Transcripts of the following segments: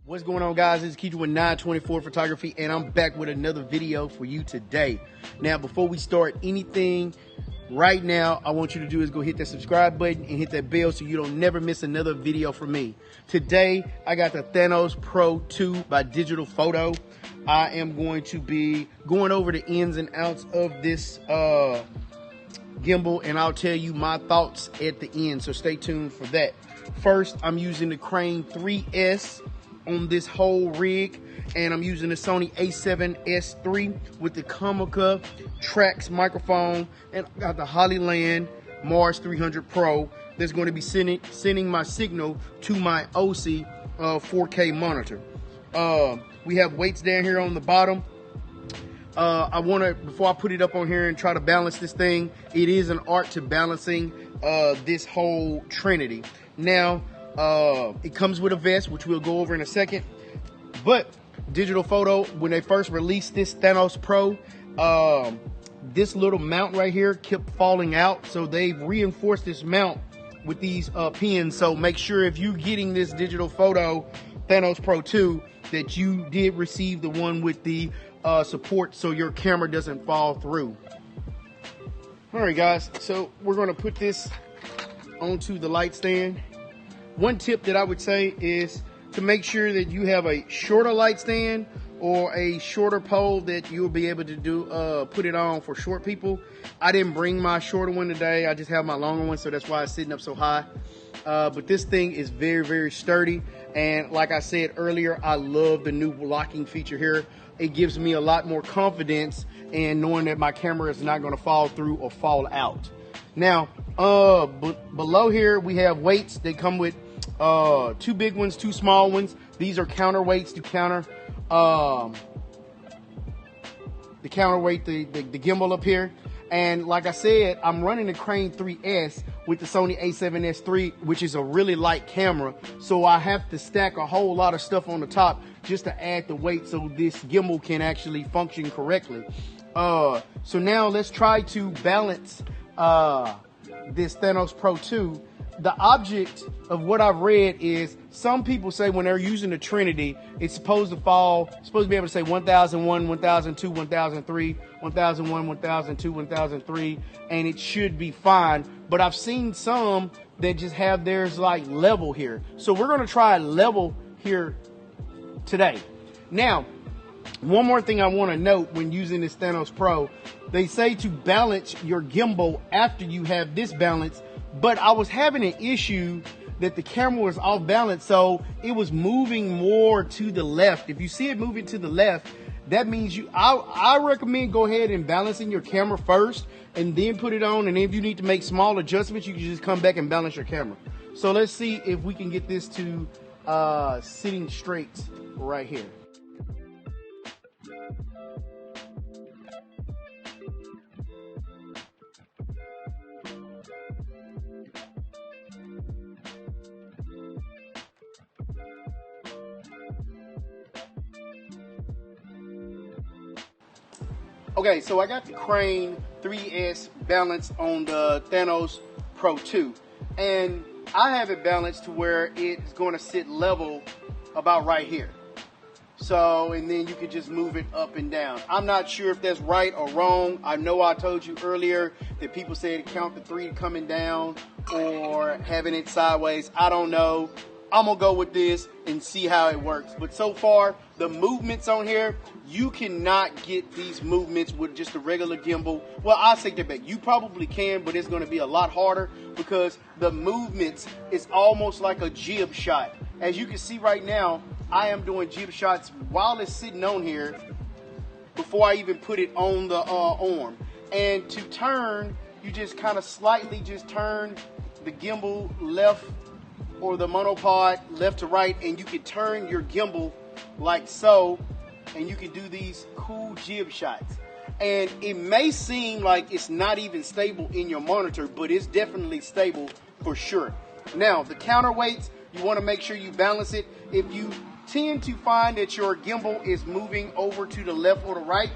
What's going on, guys? It's Keith with 924 Photography, and I'm back with another video for you today. Now, before we start anything right now, I want you to do is go hit that subscribe button and hit that bell so you don't never miss another video from me. Today, I got the Thanos Pro II by Digital Foto. I am going to be going over the ins and outs of this gimbal, and I'll tell you my thoughts at the end, so stay tuned for that. First, I'm using the Crane 3S on this whole rig, and I'm using the Sony a7S III with the Comica Trax microphone, and I got the Hollyland Mars 300 Pro that's going to be sending my signal to my OC 4K monitor. We have weights down here on the bottom. I want to, before I put it up on here and try to balance this thing, it is an art to balancing this whole Trinity. Now, it comes with a vest, which we'll go over in a second. But Digital Foto, when they first released this Thanos Pro, this little mount right here kept falling out. So they've reinforced this mount with these pins. So make sure if you're getting this Digital Foto Thanos Pro II that you did receive the one with the support so your camera doesn't fall through. All right, guys, so we're going to put this onto the light stand. One tip that I would say is to make sure that you have a shorter light stand or a shorter pole that you'll be able to do put it on for short people. I didn't bring my shorter one today. I just have my longer one, so that's why it's sitting up so high. But this thing is very, very sturdy. And like I said earlier, I love the new locking feature here. It gives me a lot more confidence in knowing that my camera is not going to fall through or fall out. Now, below here we have weights. They come with two big ones, two small ones. These are counterweights to counterweight the gimbal up here. And like I said, I'm running the Crane 3S with the Sony a7S III, which is a really light camera. So I have to stack a whole lot of stuff on the top just to add the weight so this gimbal can actually function correctly. So now let's try to balance this Thanos Pro II. The object of what I've read is some people say when they're using the Trinity, it's supposed to be able to say 1001, 1002, 1003, 1001, 1002, 1003, and it should be fine. But I've seen some that just have theirs like level here. So we're going to try level here today. Now, one more thing I want to note when using this Thanos Pro, they say to balance your gimbal after you have this balance, but I was having an issue that the camera was off balance, so it was moving more to the left. If you see it moving to the left, that means I recommend go ahead and balancing your camera first and then put it on, and if you need to make small adjustments, you can just come back and balance your camera. So let's see if we can get this to sitting straight right here. Okay, so I got the Crane 3S balanced on the Thanos Pro II, and I have it balanced to where it's going to sit level about right here. So, and then you can just move it up and down. I'm not sure if that's right or wrong. I know I told you earlier that people say to count the 3 coming down or having it sideways. I don't know. I'm gonna go with this and see how it works. But so far, the movements on here, you cannot get these movements with just a regular gimbal. Well, I'll take that back. You probably can, but it's gonna be a lot harder because the movements is almost like a jib shot. As you can see right now, I am doing jib shots while it's sitting on here before I even put it on the arm. And to turn, you just kind of slightly just turn the gimbal left or the monopod left to right, and you can turn your gimbal like so, and you can do these cool jib shots. And it may seem like it's not even stable in your monitor, but it's definitely stable for sure. Now, the counterweights, you want to make sure you balance it. If you tend to find that your gimbal is moving over to the left or the right,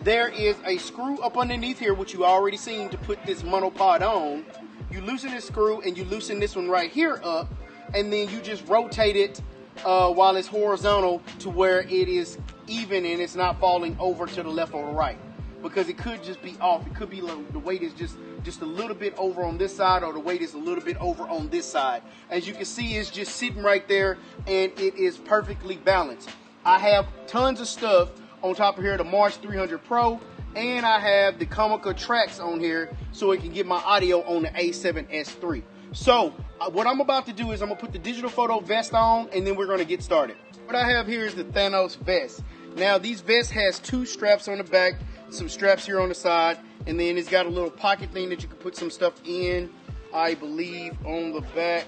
there is a screw up underneath here, which you already seen, to put this monopod on. You loosen this screw and you loosen this one right here up, and then you just rotate it while it's horizontal to where it is even and it's not falling over to the left or the right, because it could just be off. It could be the weight is just a little bit over on this side, or the weight is a little bit over on this side. As you can see, it's just sitting right there and it is perfectly balanced. I have tons of stuff on top of here, the March 300 Pro, and I have the Comica tracks on here so it can get my audio on the A7S III. So what I'm about to do is I'm gonna put the Digital Foto vest on, and then we're gonna get started. What I have here is the Thanos vest. Now these vests has 2 straps on the back, some straps here on the side, and then it's got a little pocket thing that you can put some stuff in, I believe, on the back.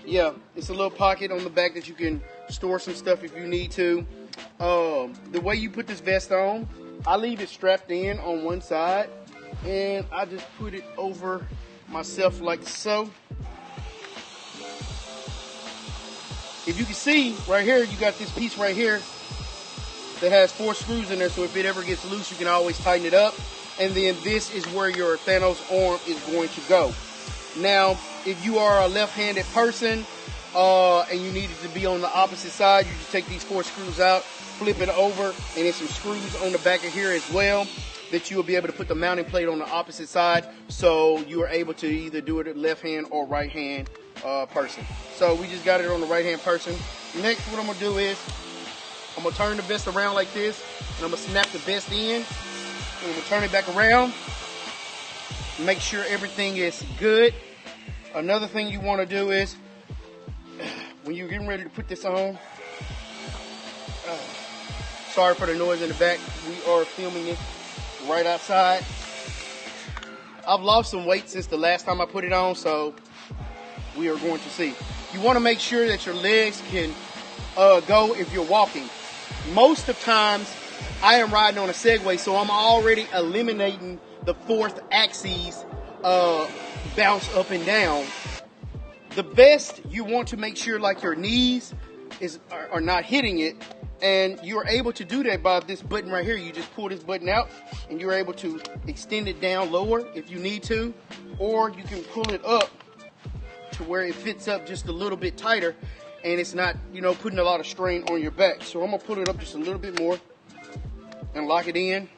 Yeah, it's a little pocket on the back that you can store some stuff if you need to. The way you put this vest on, I leave it strapped in on one side, and I just put it over myself like so. If you can see right here, you got this piece right here that has 4 screws in there, so if it ever gets loose, you can always tighten it up. And then this is where your Thanos arm is going to go. Now, if you are a left-handed person and you need it to be on the opposite side, you just take these 4 screws out, flip it over, and there's some screws on the back of here as well that you will be able to put the mounting plate on the opposite side, so you are able to either do it at left hand or right hand person. So we just got it on the right hand person. Next, what I'm gonna do is I'm gonna turn the vest around like this, and I'm gonna snap the vest in, and I'm gonna turn it back around, make sure everything is good. Another thing you wanna do is, when you're getting ready to put this on, sorry for the noise in the back, we are filming it right outside. I've lost some weight since the last time I put it on, so we are going to see. You want to make sure that your legs can go if you're walking. Most of times I am riding on a Segway, so I'm already eliminating the 4th axis bounce up and down. The vest, you want to make sure like your knees are not hitting it. And you're able to do that by this button right here. You just pull this button out and you're able to extend it down lower if you need to, or you can pull it up to where it fits up just a little bit tighter and it's not, you know, putting a lot of strain on your back. So I'm gonna pull it up just a little bit more and lock it in.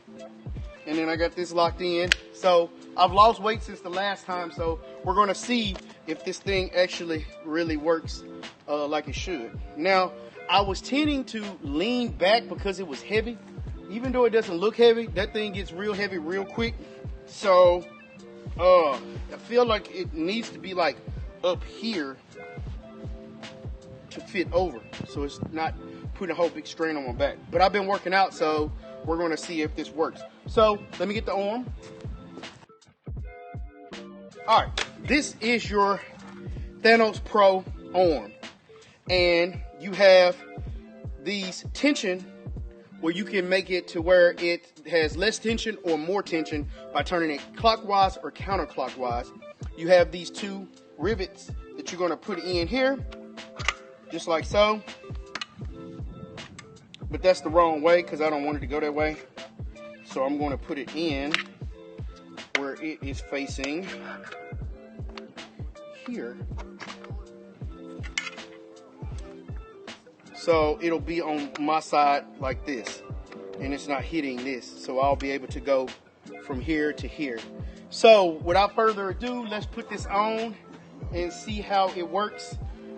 And then I got this locked in. So I've lost weight since the last time, so we're gonna see if this thing actually really works like it should. Now, I was tending to lean back because it was heavy. Even though it doesn't look heavy, that thing gets real heavy real quick. So I feel like it needs to be like up here to fit over, so it's not putting a whole big strain on my back. But I've been working out, so we're gonna see if this works. So let me get the arm. All right, this is your Thanos Pro arm, and you have these tension where you can make it to where it has less tension or more tension by turning it clockwise or counterclockwise. You have these 2 rivets that you're going to put in here, just like so. But that's the wrong way because I don't want it to go that way. So I'm going to put it in where it is facing here. So it'll be on my side like this, and it's not hitting this. So I'll be able to go from here to here. So without further ado, let's put this on and see how it works.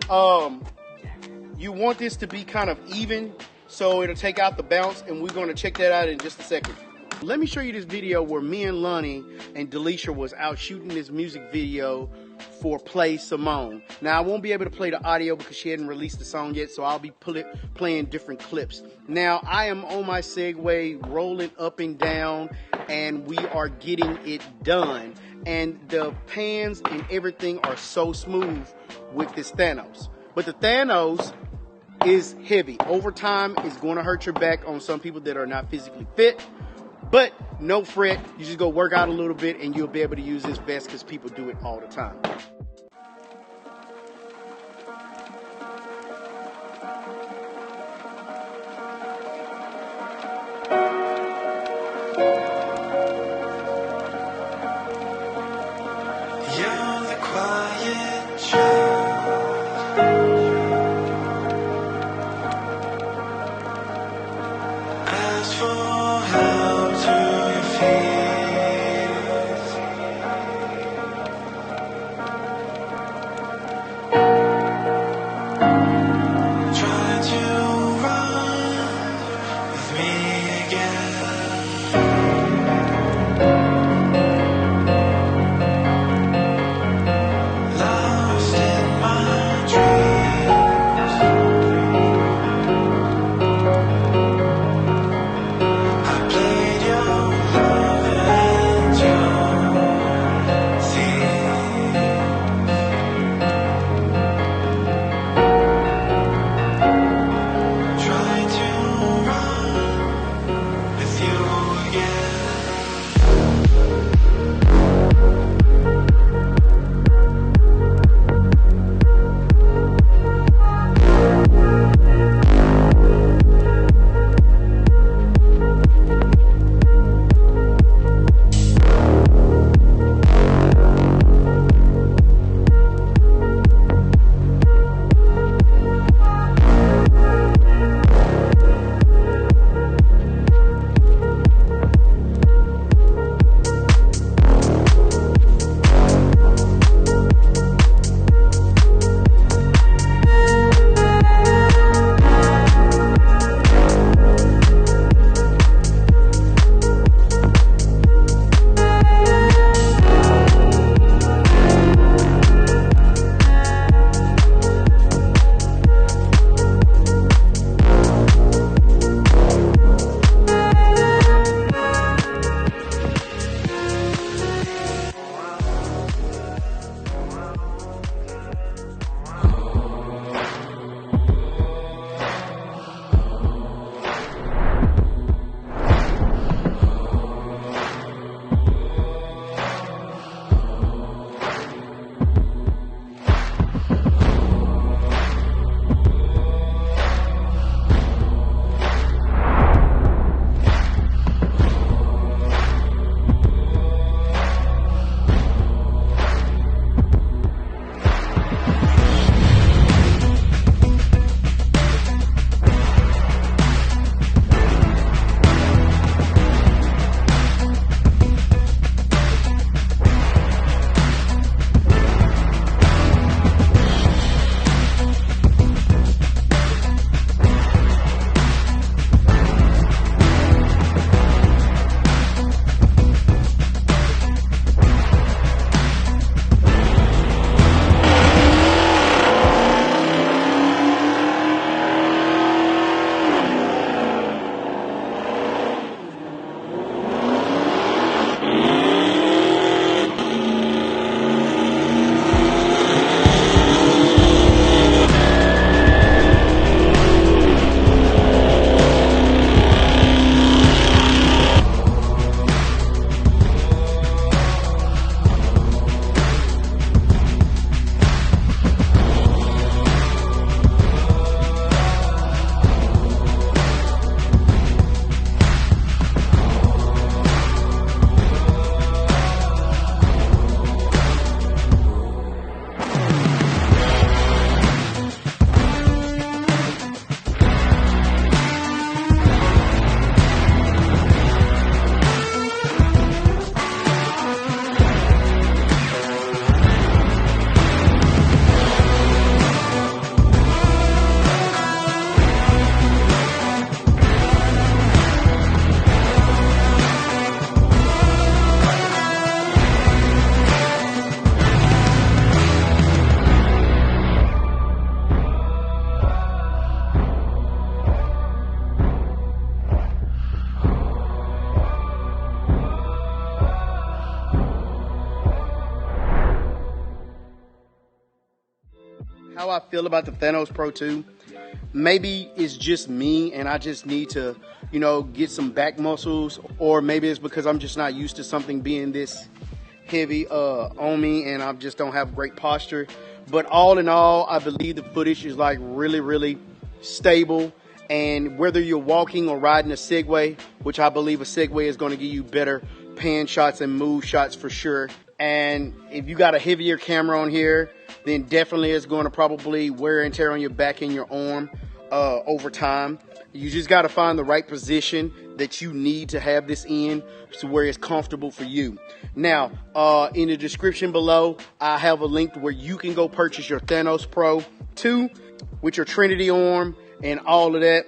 You want this to be kind of even, so it'll take out the bounce, and we're going to check that out in just a second. Let me show you this video where me and Lonnie and Delisha was out shooting this music video for Play Simone. Now I won't be able to play the audio because she hadn't released the song yet, so I'll be playing different clips. Now I am on my Segway rolling up and down, and we are getting it done. And the pans and everything are so smooth with this Thanos. But the Thanos is heavy. Over time, it's going to hurt your back on some people that are not physically fit. But no fret, you just go work out a little bit and you'll be able to use this vest because people do it all the time. You're the quiet child. I feel about the Thanos Pro II. Maybe it's just me and I just need to, you know, get some back muscles, or maybe it's because I'm just not used to something being this heavy on me and I just don't have great posture. But all in all, I believe the footage is like really stable. And whether you're walking or riding a Segway, which I believe a Segway is going to give you better pan shots and move shots for sure. And if you got a heavier camera on here, then definitely it's going to probably wear and tear on your back and your arm over time. You just got to find the right position that you need to have this in to where it's comfortable for you. Now, in the description below, I have a link where you can go purchase your Thanos Pro II with your Trinity arm and all of that.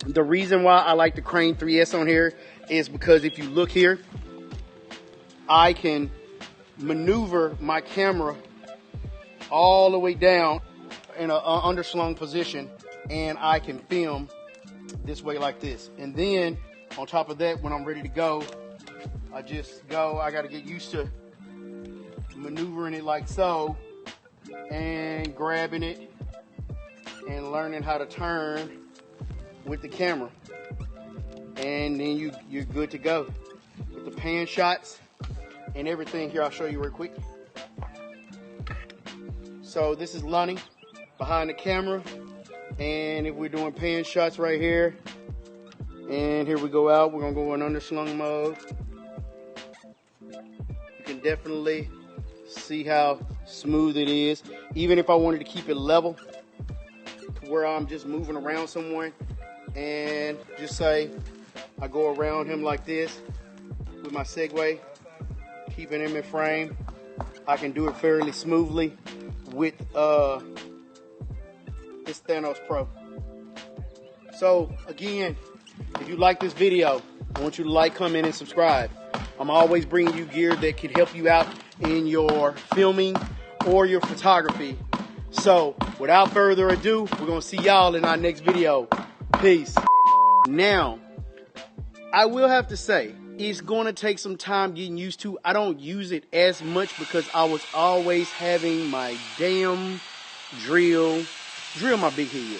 The reason why I like the Crane 3S on here is because if you look here, I can maneuver my camera all the way down in an underslung position, and I can film this way like this. And then on top of that, when I'm ready to go, I just go. I got to get used to maneuvering it like so and grabbing it and learning how to turn with the camera, and then you're good to go with the pan shots and everything. Here, I'll show you real quick. So this is Lonnie behind the camera, and if we're doing pan shots right here, and here we go out, we're gonna go in underslung mode. You can definitely see how smooth it is. Even if I wanted to keep it level to where I'm just moving around someone, and just say I go around him like this with my Segway, keeping him in frame, I can do it fairly smoothly with this Thanos Pro. So again, if you like this video, I want you to like, comment, and subscribe. I'm always bringing you gear that can help you out in your filming or your photography. So without further ado, we're gonna see y'all in our next video. Peace. Now, I will have to say, it's gonna take some time getting used to. I don't use it as much because I was always having my damn drill my big head.